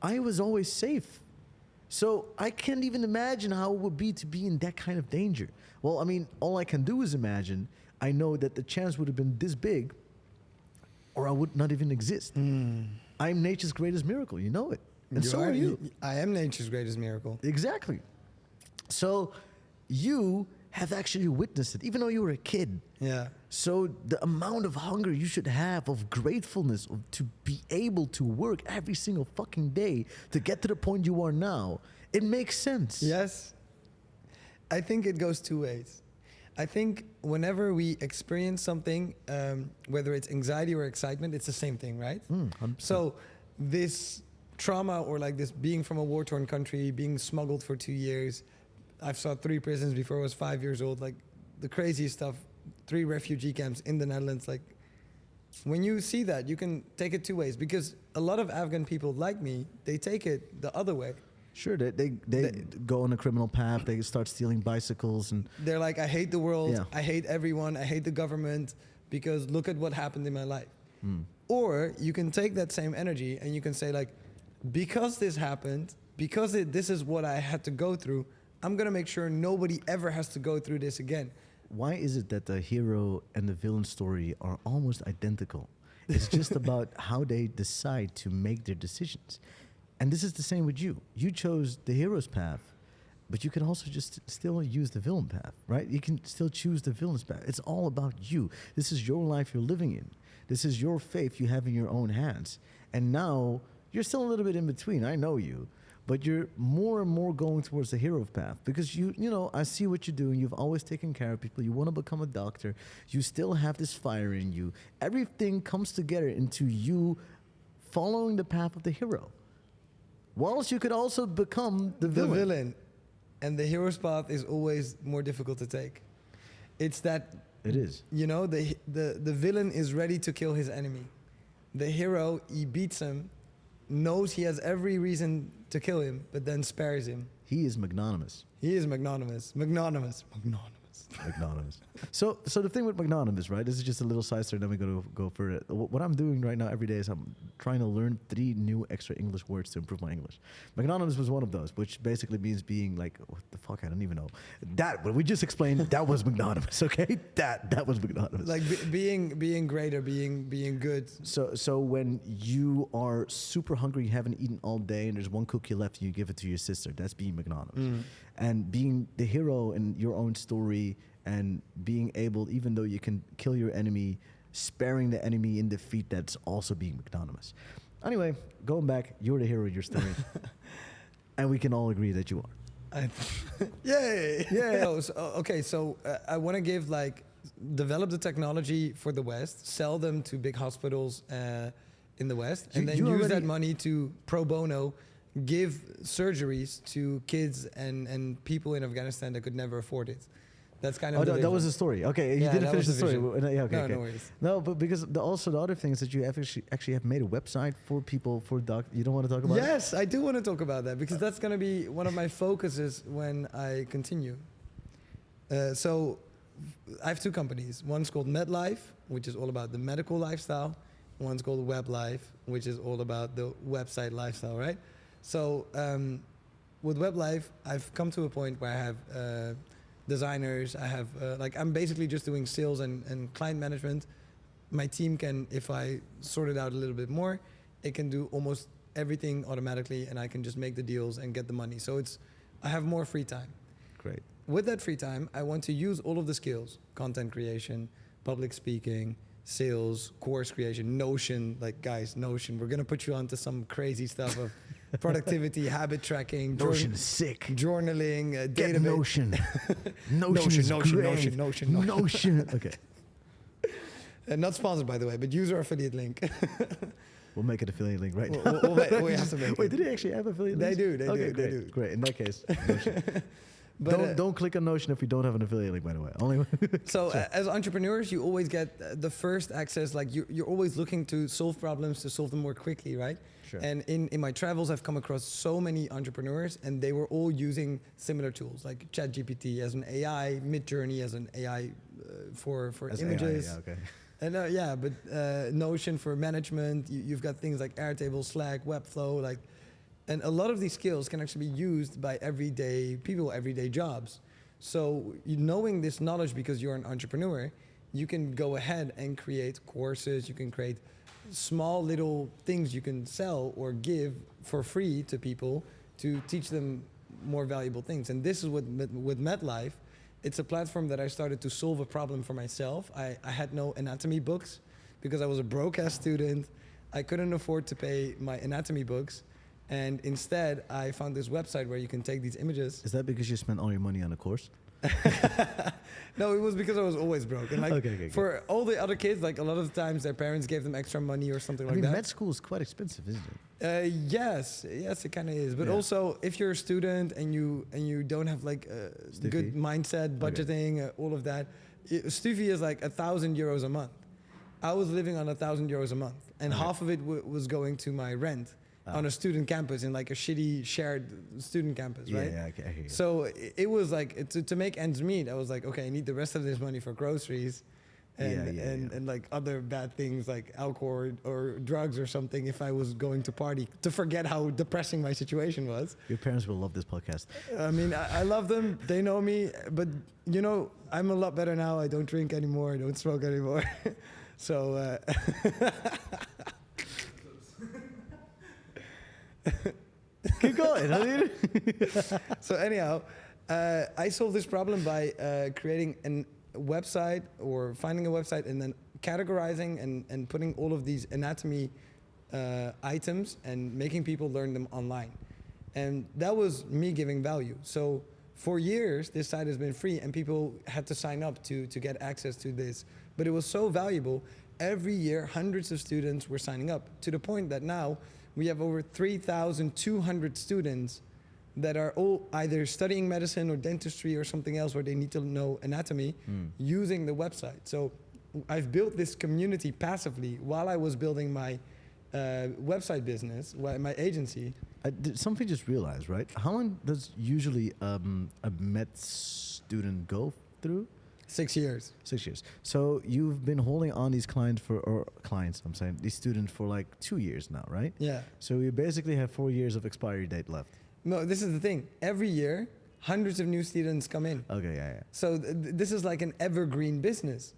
[SPEAKER 2] I was always safe. So I can't even imagine how it would be to be in that kind of danger. Well, I mean, all I can do is imagine. I know that the chance would have been this big, or I would not even exist. I'm nature's greatest miracle. You know it. And so are you.
[SPEAKER 1] I am nature's greatest miracle.
[SPEAKER 2] Exactly. So you have actually witnessed it, even though you were a kid.
[SPEAKER 1] Yeah.
[SPEAKER 2] So the amount of hunger you should have, of gratefulness, to be able to work every single fucking day to get to the point you are now, it makes sense.
[SPEAKER 1] Yes. I think it goes two ways. I think whenever we experience something, whether it's anxiety or excitement, it's the same thing, right?
[SPEAKER 2] 100%.
[SPEAKER 1] So this trauma, or like this being from a war-torn country, being smuggled for 2 years, I've saw 3 prisons before I was 5 years old, like the craziest stuff, 3 refugee camps in the Netherlands. Like when you see that, you can take it 2 ways, because a lot of Afghan people like me, they take it the other way.
[SPEAKER 2] Sure, they go on a criminal path, they start stealing bicycles, and
[SPEAKER 1] they're like, I hate the world,
[SPEAKER 2] Yeah.
[SPEAKER 1] I hate everyone, I hate the government, because look at what happened in my life. Or you can take that same energy and you can say like, because this happened, because this is what I had to go through, I'm gonna make sure nobody ever has to go through this again.
[SPEAKER 2] Why is it that the hero and the villain story are almost identical? It's just about how they decide to make their decisions. And this is the same with you. You chose the hero's path, but you can also just still use the villain path, right? You can still choose the villain's path. It's all about you. This is your life you're living in. This is your faith you have in your own hands. And now you're still a little bit in between. I know you. But you're more and more going towards the hero path, because you know, I see what you're doing. You've always taken care of people. You want to become a doctor. You still have this fire in you. Everything comes together into you following the path of the hero. Whilst you could also become the villain.
[SPEAKER 1] The villain. And the hero's path is always more difficult to take. It's that,
[SPEAKER 2] It is.
[SPEAKER 1] you know, the villain is ready to kill his enemy. The hero, he beats him, knows he has every reason to kill him, but then spares him.
[SPEAKER 2] He is magnanimous.
[SPEAKER 1] He is magnanimous. Magnanimous.
[SPEAKER 2] Magnanimous. So the thing with magnanimous, right? This is just a little side story. Then we go for it. What I'm doing right now every day is I'm trying to learn 3 new extra English words to improve my English. Magnanimous was one of those, which basically means being like, what the fuck? I don't even know. That what we just explained. That was magnanimous. Okay, that was magnanimous.
[SPEAKER 1] Like being greater, being good.
[SPEAKER 2] So when you are super hungry, you haven't eaten all day, and there's one cookie left, you give it to your sister. That's being magnanimous. And being the hero in your own story, and being able, even though you can kill your enemy, sparing the enemy in defeat, that's also being magnanimous. Anyway, going back, you're the hero of your story. And we can all agree that you are.
[SPEAKER 1] Yay!
[SPEAKER 2] Yeah.
[SPEAKER 1] Okay, so I want to give like develop the technology for the West, sell them to big hospitals in the West, and then
[SPEAKER 2] You
[SPEAKER 1] use
[SPEAKER 2] already-
[SPEAKER 1] that money to pro bono give surgeries to kids and people in Afghanistan that could never afford it. That's kind of
[SPEAKER 2] Oh,
[SPEAKER 1] the
[SPEAKER 2] that was
[SPEAKER 1] vision.
[SPEAKER 2] the story. Okay, you
[SPEAKER 1] Yeah,
[SPEAKER 2] didn't
[SPEAKER 1] that
[SPEAKER 2] finish the
[SPEAKER 1] was the
[SPEAKER 2] story.
[SPEAKER 1] vision.
[SPEAKER 2] Yeah, okay,
[SPEAKER 1] No,
[SPEAKER 2] okay.
[SPEAKER 1] no worries.
[SPEAKER 2] No, but because also the other thing is that you have actually have made a website for people for You don't want to talk about it?
[SPEAKER 1] Yes, I do want to talk about that because that's going to be one of my focuses when I continue. So I have two companies. One's called MedLyfe, which is all about the medical lifestyle. One's called WebLife, which is all about the website lifestyle, right? So with WebLife, I've come to a point where I have designers. I have I'm basically just doing sales and client management. My team can, if I sort it out a little bit more, it can do almost everything automatically, and I can just make the deals and get the money. So I have more free time.
[SPEAKER 2] Great.
[SPEAKER 1] With that free time, I want to use all of the skills: content creation, public speaking, sales, course creation, Notion. Like, guys, Notion, we're gonna put you onto some crazy stuff of productivity, habit tracking,
[SPEAKER 2] Notion is sick.
[SPEAKER 1] journaling,
[SPEAKER 2] Get
[SPEAKER 1] database.
[SPEAKER 2] Notion. Notion is great. Notion. Okay.
[SPEAKER 1] Not sponsored, by the way, but user affiliate link.
[SPEAKER 2] We'll make an affiliate link right now.
[SPEAKER 1] We have to make
[SPEAKER 2] Wait,
[SPEAKER 1] it.
[SPEAKER 2] did they actually have affiliate
[SPEAKER 1] They
[SPEAKER 2] links?
[SPEAKER 1] do, they
[SPEAKER 2] Okay,
[SPEAKER 1] do, they
[SPEAKER 2] great,
[SPEAKER 1] do.
[SPEAKER 2] Great. In that case, Notion.
[SPEAKER 1] But,
[SPEAKER 2] don't click on Notion if you don't have an affiliate link, by the way. Only
[SPEAKER 1] So as entrepreneurs, you always get the first access. Like you're always looking to solve problems, to solve them more quickly, right?
[SPEAKER 2] Sure.
[SPEAKER 1] And in my travels, I've come across so many entrepreneurs, and they were all using similar tools like ChatGPT as an AI, Midjourney as an AI for
[SPEAKER 2] As
[SPEAKER 1] images.
[SPEAKER 2] AI, yeah, okay.
[SPEAKER 1] And but Notion for management. You've got things like Airtable, Slack, Webflow, and a lot of these skills can actually be used by everyday people, everyday jobs. So knowing this knowledge because you're an entrepreneur, you can go ahead and create courses. You can create small little things you can sell or give for free to people to teach them more valuable things. And this is what with MedLyfe. It's a platform that I started to solve a problem for myself. I had no anatomy books because I was a broke-ass student. I couldn't afford to pay my anatomy books. And instead, I found this website where you can take these images.
[SPEAKER 2] Is that because you spent all your money on a course?
[SPEAKER 1] No, it was because I was always broke. And
[SPEAKER 2] Okay,
[SPEAKER 1] for all the other kids, a lot of the times their parents gave them extra money or something
[SPEAKER 2] I
[SPEAKER 1] like
[SPEAKER 2] mean,
[SPEAKER 1] that.
[SPEAKER 2] med school is quite expensive, isn't it?
[SPEAKER 1] Yes, it kind of is. But
[SPEAKER 2] Yeah.
[SPEAKER 1] also, if you're a student and you don't have
[SPEAKER 2] Stiffy.
[SPEAKER 1] good mindset, budgeting, all of that, Stufy is like €1,000 a month. I was living on €1,000 a month, and
[SPEAKER 2] Okay.
[SPEAKER 1] half of it was going to my rent on a student campus in a shitty shared student campus, right?
[SPEAKER 2] Yeah, okay, I hear you.
[SPEAKER 1] So it was to make ends meet. I was like, okay, I need the rest of this money for groceries, and other bad things like alcohol or drugs or something if I was going to party to forget how depressing my situation was.
[SPEAKER 2] Your parents will love this podcast.
[SPEAKER 1] I mean, I love them. They know me, but I'm a lot better now. I don't drink anymore. I don't smoke anymore. So.
[SPEAKER 2] Keep going. I mean.
[SPEAKER 1] So anyhow, I solved this problem by creating a website or finding a website and then categorizing and putting all of these anatomy items and making people learn them online. And that was me giving value. So for years, this site has been free and people had to sign up to get access to this. But it was so valuable. Every year, hundreds of students were signing up to the point that now we have over 3,200 students that are all either studying medicine or dentistry or something else where they need to know anatomy using the website. So I've built this community passively while I was building my website business, my agency.
[SPEAKER 2] Something just realized, right? How long does usually a med student go through?
[SPEAKER 1] 6 years.
[SPEAKER 2] 6 years. So you've been holding on these these students for 2 years now, right?
[SPEAKER 1] Yeah.
[SPEAKER 2] So you basically have 4 years of expiry date left.
[SPEAKER 1] No, this is the thing. Every year, hundreds of new students come in.
[SPEAKER 2] Okay, yeah.
[SPEAKER 1] So this is like an evergreen business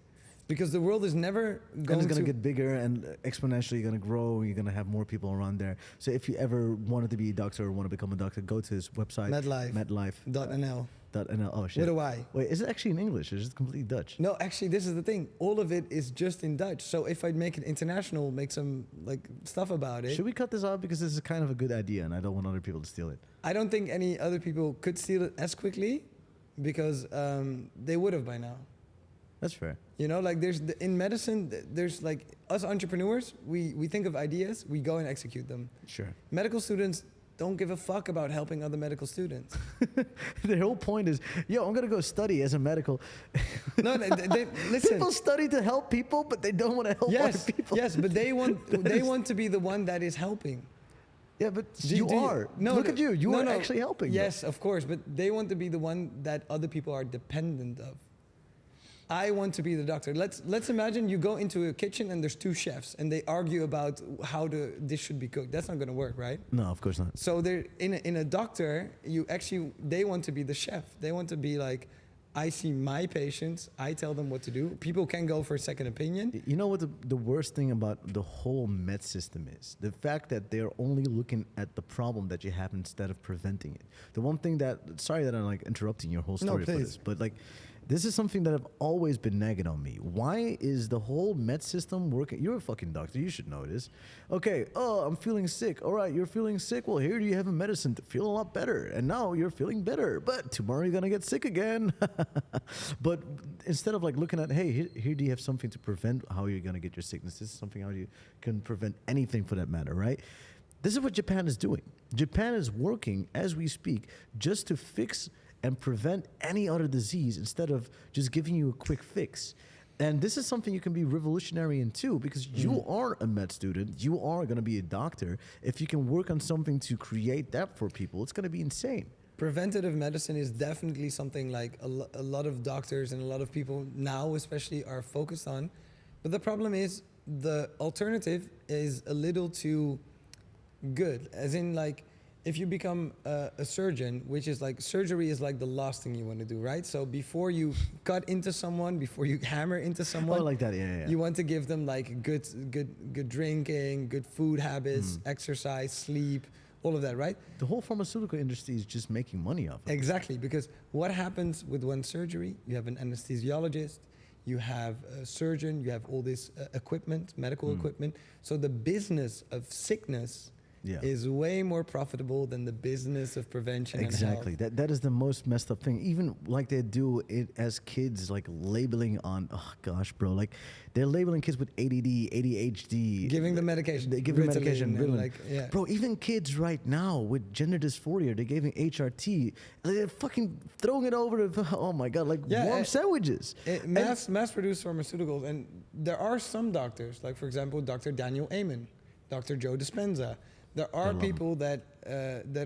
[SPEAKER 1] because the world is never going
[SPEAKER 2] And it's going to get bigger and exponentially going to grow. You're going to have more people around there. So if you ever wanted to be a doctor or want to become a doctor, go to his website.
[SPEAKER 1] MedLyfe.
[SPEAKER 2] MedLyfe.nl.
[SPEAKER 1] .nl.
[SPEAKER 2] Oh, shit.
[SPEAKER 1] With a Y.
[SPEAKER 2] Wait, is it actually in English or is it completely Dutch?
[SPEAKER 1] No, actually, this is the thing. All of it is just in Dutch. So if I'd make it international, make some stuff about it.
[SPEAKER 2] Should we cut this out? Because this is kind of a good idea and I don't want other people to steal it.
[SPEAKER 1] I don't think any other people could steal it as quickly because they would have by now.
[SPEAKER 2] That's fair.
[SPEAKER 1] You know, like in medicine, there's like us entrepreneurs, we think of ideas, we go and execute them.
[SPEAKER 2] Sure.
[SPEAKER 1] Medical students don't give a fuck about helping other medical students.
[SPEAKER 2] Their whole point is, yo, I'm gonna go study as a medical.
[SPEAKER 1] No, listen.
[SPEAKER 2] People study to help people, but they don't want to help other people.
[SPEAKER 1] Yes, but they want to be the one that is helping.
[SPEAKER 2] Yeah, but you are.
[SPEAKER 1] No,
[SPEAKER 2] look at you. You are actually helping.
[SPEAKER 1] Yes, of course, but they want to be the one that other people are dependent of. I want to be the doctor. Let's imagine you go into a kitchen and there's two chefs and they argue about how the dish should be cooked. That's not going to work, right?
[SPEAKER 2] No, of course not.
[SPEAKER 1] So they're in a doctor, they want to be the chef. They want to be like, I see my patients, I tell them what to do. People can go for a second opinion.
[SPEAKER 2] You know what the worst thing about the whole med system is? The fact that they're only looking at the problem that you have instead of preventing it. The one thing that, sorry that I'm like interrupting your whole story for this, but like, this is something that have always been nagging on me. Why is the whole med system working? You're a fucking doctor. You should know this. Okay, oh, I'm feeling sick. All right, you're feeling sick. Well, here you have a medicine to feel a lot better. And now you're feeling better. But tomorrow you're going to get sick again. But instead of like looking at, hey, here do you have something to prevent how you're going to get your sickness. This is something how you can prevent anything for that matter, right? This is what Japan is doing. Japan is working, as we speak, just to fix and prevent any other disease instead of just giving you a quick fix. And this is something you can be revolutionary in too, because you are a med student, you are going to be a doctor. If you can work on something to create that for people, it's going to be insane.
[SPEAKER 1] Preventative medicine is definitely something like a lot of doctors and a lot of people now especially are focused on. But the problem is the alternative is a little too good, as in like, if you become a surgeon, which is like, surgery is like the last thing you want to do, right? So before you cut into someone, before you hammer into someone,
[SPEAKER 2] like that, yeah.
[SPEAKER 1] You want to give them like good drinking, good food habits, exercise, sleep, all of that, right?
[SPEAKER 2] The whole pharmaceutical industry is just making money off of it.
[SPEAKER 1] Exactly, because what happens with one surgery? You have an anesthesiologist, you have a surgeon, you have all this equipment, medical equipment. So the business of sickness is way more profitable than the business of prevention.
[SPEAKER 2] Exactly.
[SPEAKER 1] And health.
[SPEAKER 2] That is the most messed up thing. Even like they do it as kids, like labeling on, oh gosh, bro, like they're labeling kids with ADD, ADHD.
[SPEAKER 1] Giving them medication.
[SPEAKER 2] They give them medication.
[SPEAKER 1] And like, yeah.
[SPEAKER 2] Bro, even kids right now with gender dysphoria, they're giving HRT. They're fucking throwing it over to, oh my God, like warm sandwiches.
[SPEAKER 1] Mass-produced pharmaceuticals. And there are some doctors, like for example, Dr. Daniel Amen, Dr. Joe Dispenza. There are people that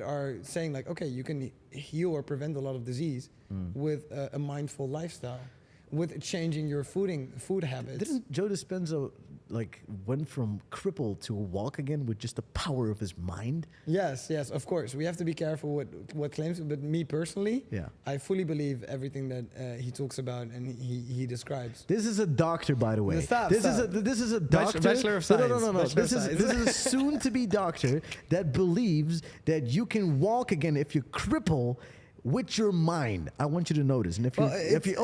[SPEAKER 1] are saying like, okay, you can heal or prevent a lot of disease with a mindful lifestyle, with changing your food habits.
[SPEAKER 2] Didn't Joe Dispenza like went from crippled to walk again with just the power of his mind?
[SPEAKER 1] Yes, of course. We have to be careful what claims, but me personally, I fully believe everything that he talks about and he describes.
[SPEAKER 2] This is a doctor, by the way. This is a doctor.
[SPEAKER 1] Bachelor of Science.
[SPEAKER 2] No. This is a soon-to-be doctor that believes that you can walk again if you cripple with your mind. I want you to notice. And if you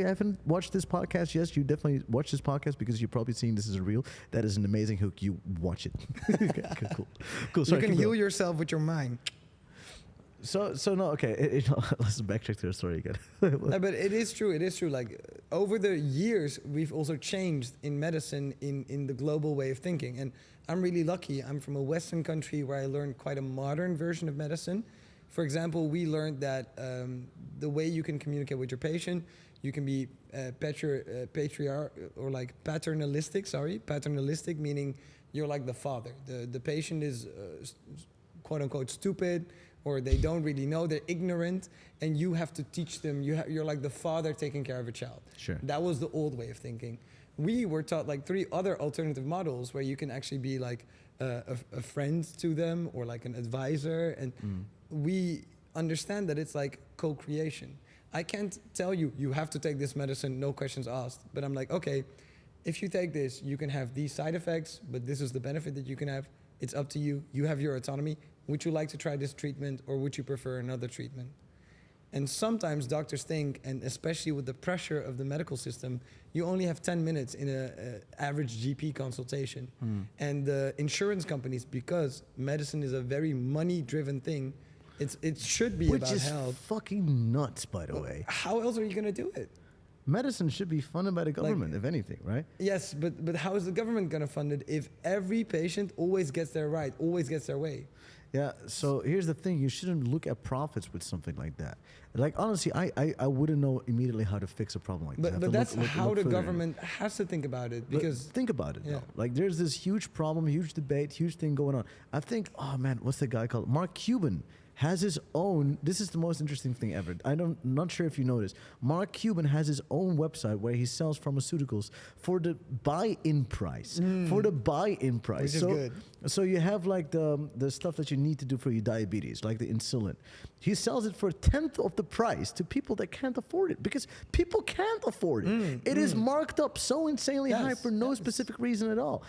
[SPEAKER 2] haven't watched this podcast, yes, you definitely watch this podcast because you're probably seeing this as a reel. That is an amazing hook. You watch it. Okay, cool. Sorry,
[SPEAKER 1] you can heal yourself with your mind.
[SPEAKER 2] So no, okay. Let's backtrack to the story again.
[SPEAKER 1] No, but it is true. Like over the years, we've also changed in medicine in the global way of thinking. And I'm really lucky. I'm from a Western country where I learned quite a modern version of medicine. For example, we learned that the way you can communicate with your patient, you can be paternalistic, meaning you're like the father. The patient is quote unquote stupid, or they don't really know, they're ignorant, and you have to teach them. You're like the father taking care of a child.
[SPEAKER 2] Sure.
[SPEAKER 1] That was the old way of thinking. We were taught like 3 other alternative models where you can actually be like a friend to them or like an advisor, and we understand that it's like co-creation. I can't tell you, you have to take this medicine, no questions asked, but I'm like, okay, if you take this, you can have these side effects, but this is the benefit that you can have. It's up to you. You have your autonomy. Would you like to try this treatment, or would you prefer another treatment? And sometimes doctors think, and especially with the pressure of the medical system, you only have 10 minutes in an average GP consultation. And the insurance companies, because medicine is a very money-driven thing, It should be
[SPEAKER 2] Which
[SPEAKER 1] about
[SPEAKER 2] is
[SPEAKER 1] health.
[SPEAKER 2] fucking nuts, by the way.
[SPEAKER 1] How else are you going to do it?
[SPEAKER 2] Medicine should be funded by the government, if anything, right?
[SPEAKER 1] Yes, but how is the government going to fund it if every patient always gets their right, always gets their way?
[SPEAKER 2] Yeah, so here's the thing. You shouldn't look at profits with something like that. Like, honestly, I wouldn't know immediately how to fix a problem like that.
[SPEAKER 1] But that's how the government has to think about it. Because
[SPEAKER 2] think about it,
[SPEAKER 1] yeah.
[SPEAKER 2] though. Like, there's this huge problem, huge debate, huge thing going on. I think, oh, man, what's the guy called? Mark Cuban has his own, this is the most interesting thing ever. Not sure if you noticed. Mark Cuban has his own website where he sells pharmaceuticals for the buy-in price. For the buy-in price.
[SPEAKER 1] Which is good.
[SPEAKER 2] So you have like the stuff that you need to do for your diabetes, like the insulin. He sells it for a tenth of the price to people that can't afford it because people can't afford it. It is marked up so insanely high for no specific reason at all.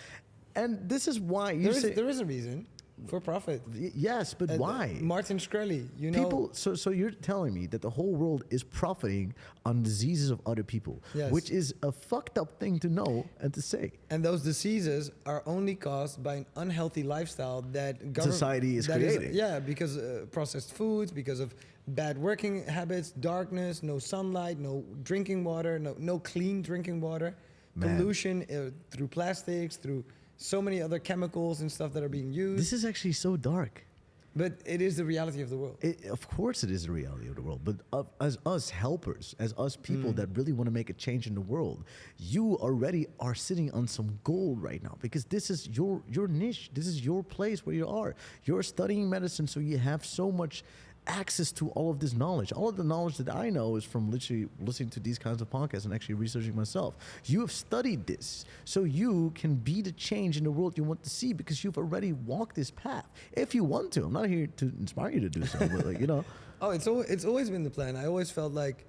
[SPEAKER 2] And this is why
[SPEAKER 1] there is a reason. For profit.
[SPEAKER 2] Yes, but why?
[SPEAKER 1] Martin Shkreli, you know.
[SPEAKER 2] People, so you're telling me that the whole world is profiting on diseases of other people,
[SPEAKER 1] Yes.
[SPEAKER 2] which is a fucked up thing to know and to say.
[SPEAKER 1] And those diseases are only caused by an unhealthy lifestyle that
[SPEAKER 2] Society is creating.
[SPEAKER 1] Because processed foods, because of bad working habits, darkness, no sunlight, no drinking water, no clean drinking water,
[SPEAKER 2] Man.
[SPEAKER 1] pollution through plastics, through so many other chemicals and stuff that are being used.
[SPEAKER 2] This is actually so dark.
[SPEAKER 1] But it is the reality of the world.
[SPEAKER 2] Of course it is the reality of the world, but as us helpers, as us people that really want to make a change in the world, you already are sitting on some gold right now because this is your niche. This is your place where you are. You're studying medicine, so you have so much access to all of this knowledge. All of the knowledge that I know is from literally listening to these kinds of podcasts and actually researching myself. You have studied this, so you can be the change in the world you want to see because you've already walked this path. If you want to, I'm not here to inspire you to do so, but like, you know.
[SPEAKER 1] Oh, it's always been the plan. I always felt like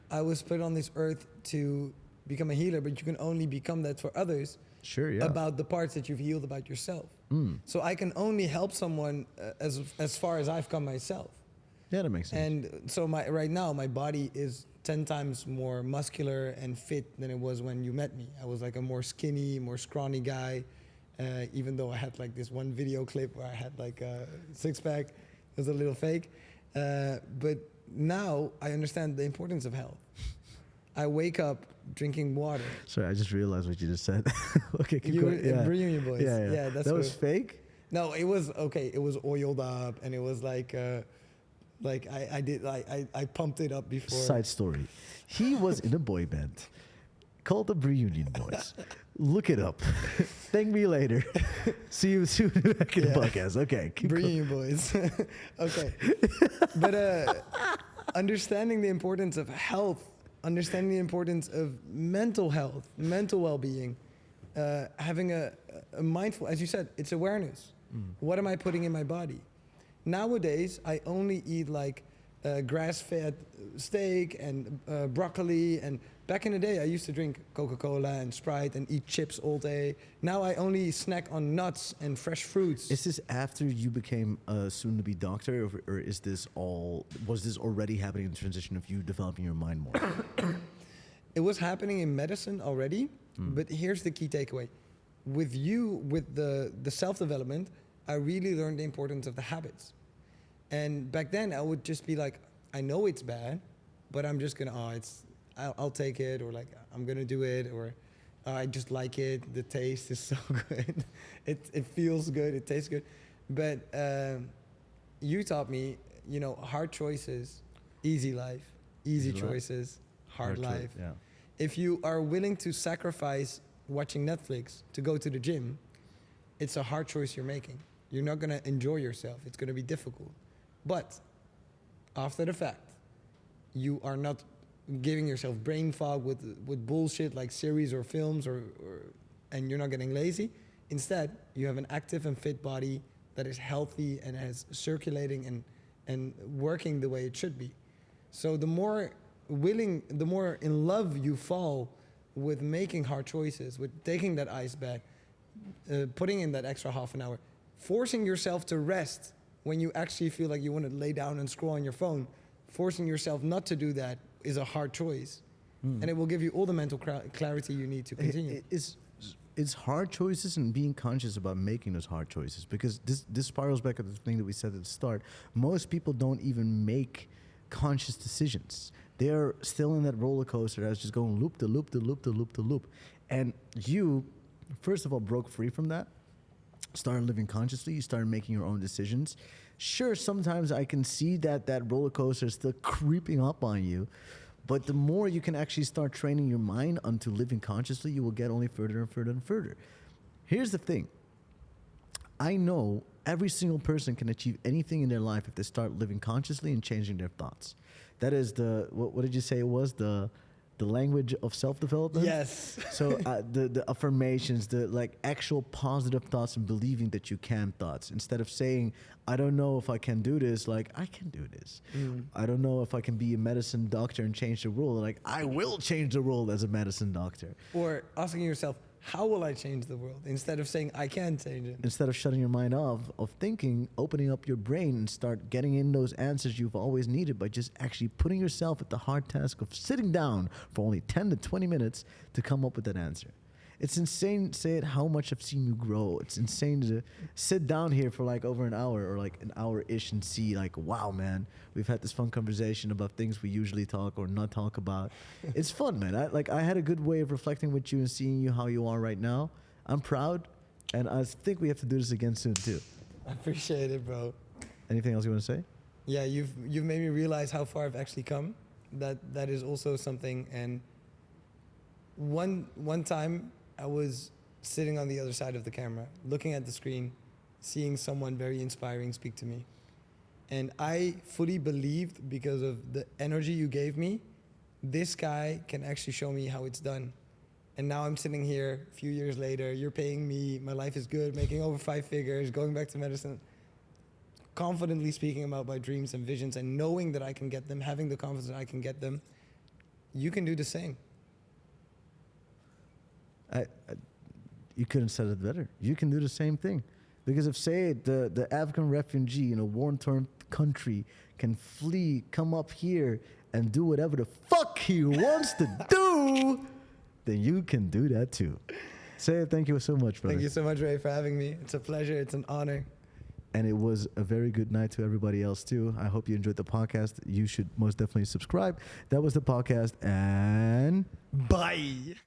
[SPEAKER 1] I was put on this earth to become a healer, but you can only become that for others.
[SPEAKER 2] Sure, yeah.
[SPEAKER 1] About the parts that you've healed about yourself. So I can only help someone as far as I've come myself.
[SPEAKER 2] Yeah, that makes sense.
[SPEAKER 1] And so right now my body is 10 times more muscular and fit than it was when you met me. I was like a more skinny, more scrawny guy, even though I had like this one video clip where I had like a six-pack. It was a little fake. But now I understand the importance of health. I wake up drinking water.
[SPEAKER 2] Sorry, I just realized what you just said. Okay, keep
[SPEAKER 1] You
[SPEAKER 2] going. Yeah.
[SPEAKER 1] Reunion Boys.
[SPEAKER 2] Yeah,
[SPEAKER 1] that's
[SPEAKER 2] that was
[SPEAKER 1] what-
[SPEAKER 2] fake?
[SPEAKER 1] No, it was okay. It was oiled up, and it was like I pumped it up before.
[SPEAKER 2] Side story. He was in a boy band called the Reunion Boys. Look it up. Thank me later. See you soon back in the podcast. Okay. keep going.
[SPEAKER 1] Reunion Boys. Okay, but understanding the importance of health, understanding the importance of mental health, mental well-being, having a mindful, as you said, it's awareness. What am I putting in my body? Nowadays, I only eat like grass-fed steak and broccoli. And back in the day, I used to drink Coca-Cola and Sprite and eat chips all day. Now I only snack on nuts and fresh fruits.
[SPEAKER 2] Is this after you became a soon-to-be doctor, or was this already happening in the transition of you developing your mind more?
[SPEAKER 1] It was happening in medicine already, but here's the key takeaway. With the self-development, I really learned the importance of the habits. And back then, I would just be like, I know it's bad, but I'm just gonna, I'll take it, or like, I'm gonna do it, or I just like it. The taste is so good. It feels good, it tastes good. But you taught me, hard choices, easy life, easy choices, hard life.
[SPEAKER 2] Yeah.
[SPEAKER 1] If you are willing to sacrifice watching Netflix to go to the gym, it's a hard choice you're making. You're not gonna enjoy yourself. It's gonna be difficult. But after the fact, you are not giving yourself brain fog with bullshit like series or films, and you're not getting lazy. Instead, you have an active and fit body that is healthy and is circulating and working the way it should be. So the more in love you fall with making hard choices, with taking that ice bath, putting in that extra half an hour, forcing yourself to rest when you actually feel like you want to lay down and scroll on your phone, forcing yourself not to do that is a hard choice. And it will give you all the mental clarity you need to continue.
[SPEAKER 2] Is it's hard choices and being conscious about making those hard choices, because this spirals back at the thing that we said at the start. Most people don't even make conscious decisions. They're still in that roller coaster that's just going loop to loop to loop to loop to loop. And you, first of all, broke free from that, started living consciously, you started making your own decisions. Sure, sometimes I can see that roller coaster is still creeping up on you, but the more you can actually start training your mind onto living consciously, you will get only further and further and further. Here's the thing. I know every single person can achieve anything in their life if they start living consciously and changing their thoughts. That is what did you say it was? The language of self-development?
[SPEAKER 1] Yes.
[SPEAKER 2] So the affirmations, the like actual positive thoughts and believing that you can thoughts. Instead of saying, I don't know if I can do this, like, I can do this. I don't know if I can be a medicine doctor and change the world. Like, I will change the world as a medicine doctor.
[SPEAKER 1] Or asking yourself, how will I change the world? Instead of saying, I can change it.
[SPEAKER 2] Instead of shutting your mind off of thinking, opening up your brain and start getting in those answers you've always needed by just actually putting yourself at the hard task of sitting down for only 10 to 20 minutes to come up with that answer. It's insane, Seyed, how much I've seen you grow. It's insane to sit down here for like over an hour or like an hour-ish and see like, wow, man, we've had this fun conversation about things we usually talk or not talk about. It's fun, man. I had a good way of reflecting with you and seeing you how you are right now. I'm proud, and I think we have to do this again soon too.
[SPEAKER 1] I appreciate it, bro.
[SPEAKER 2] Anything else you want to say?
[SPEAKER 1] Yeah, you've made me realize how far I've actually come. That is also something. And one time I was sitting on the other side of the camera, looking at the screen, seeing someone very inspiring speak to me. And I fully believed, because of the energy you gave me, this guy can actually show me how it's done. And now I'm sitting here a few years later, you're paying me, my life is good, making over 5 figures, going back to medicine, confidently speaking about my dreams and visions and knowing that I can get them, having the confidence that I can get them. You can do the same.
[SPEAKER 2] You couldn't have said it better. You can do the same thing. Because if, say, the Afghan refugee in a war-torn country can flee, come up here, and do whatever the fuck he wants to do, then you can do that too. Say thank you so much, brother.
[SPEAKER 1] Thank you so much, Ray, for having me. It's a pleasure. It's an honor.
[SPEAKER 2] And it was a very good night to everybody else too. I hope you enjoyed the podcast. You should most definitely subscribe. That was the podcast, and
[SPEAKER 1] Bye.